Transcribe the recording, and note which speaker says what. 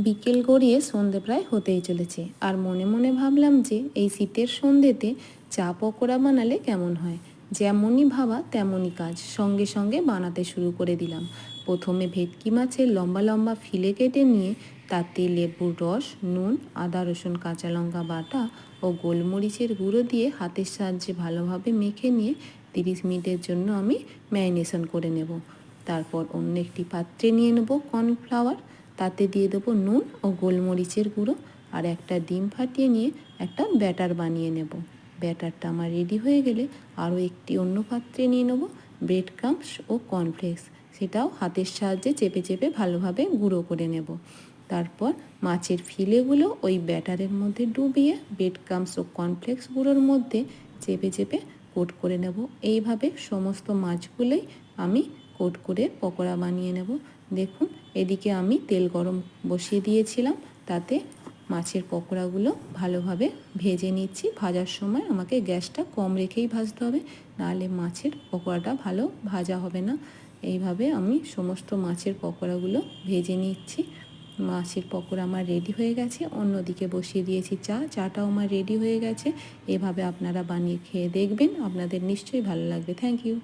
Speaker 1: বিকেল গড়িয়ে সন্ধে প্রায় হতেই চলেছে, আর মনে মনে ভাবলাম যে এই শীতের সন্ধেতে চা পকোড়া বানালে কেমন হয়। যেমনই ভাবা তেমনই কাজ, সঙ্গে সঙ্গে বানাতে শুরু করে দিলাম। প্রথমে ভেটকি মাছের লম্বা লম্বা ফিলে কেটে নিয়ে তাতে লেবুর রস, নুন, আদা রসুন কাঁচা লঙ্কা বাটা ও গোলমরিচের গুঁড়ো দিয়ে হাতের সাহায্যে ভালোভাবে মেখে নিয়ে 30 মিনিটের জন্য আমি ম্যারিনেশন করে নেব। তারপর অন্য একটি পাত্রে নিয়ে নেব কর্নফ্লাওয়ার, তাতে দিয়ে দেবো নুন ও গোলমরিচের গুঁড়ো, আর একটা ডিম ফাটিয়ে নিয়ে একটা ব্যাটার বানিয়ে নেব। ব্যাটারটা আমার রেডি হয়ে গেলে আরও একটি অন্য পাত্রে নিয়ে নেব ব্রেড ক্রাম্বস ও কর্নফ্লেক্স, সেটাও হাতের সাহায্যে চেপে চেপে ভালোভাবে গুঁড়ো করে নেব। তারপর মাছের ফিলেগুলো ওই ব্যাটারের মধ্যে ডুবিয়ে ব্রেড ক্রাম্বস ও কর্নফ্লেক্স গুঁড়োর মধ্যে চেপে চেপে কোট করে নেব। এইভাবে সমস্ত মাছগুলোই আমি কোট করে পকোড়া বানিয়ে নেব। দেখুন, এদিকে আমি তেল গরম বসিয়ে দিয়েছিলাম, তাতে মাছের পকোড়াগুলো ভালোভাবে ভেজে নিচ্ছি। ভাজার সময় আমাকে গ্যাসটা কম রেখেই ভাজতে হবে, নাহলে মাছের পকোড়াটা ভালো ভাজা হবে না। এইভাবে আমি সমস্ত মাছের পকোড়াগুলো ভেজে নিচ্ছি। মাছের পকোড়া আমার রেডি হয়ে গেছে, অন্যদিকে বসিয়ে দিয়েছি চাটাও আমার রেডি হয়ে গেছে। এভাবে আপনারা বানিয়ে খেয়ে দেখবেন, আপনাদের নিশ্চয়ই ভালো লাগবে। Thank you.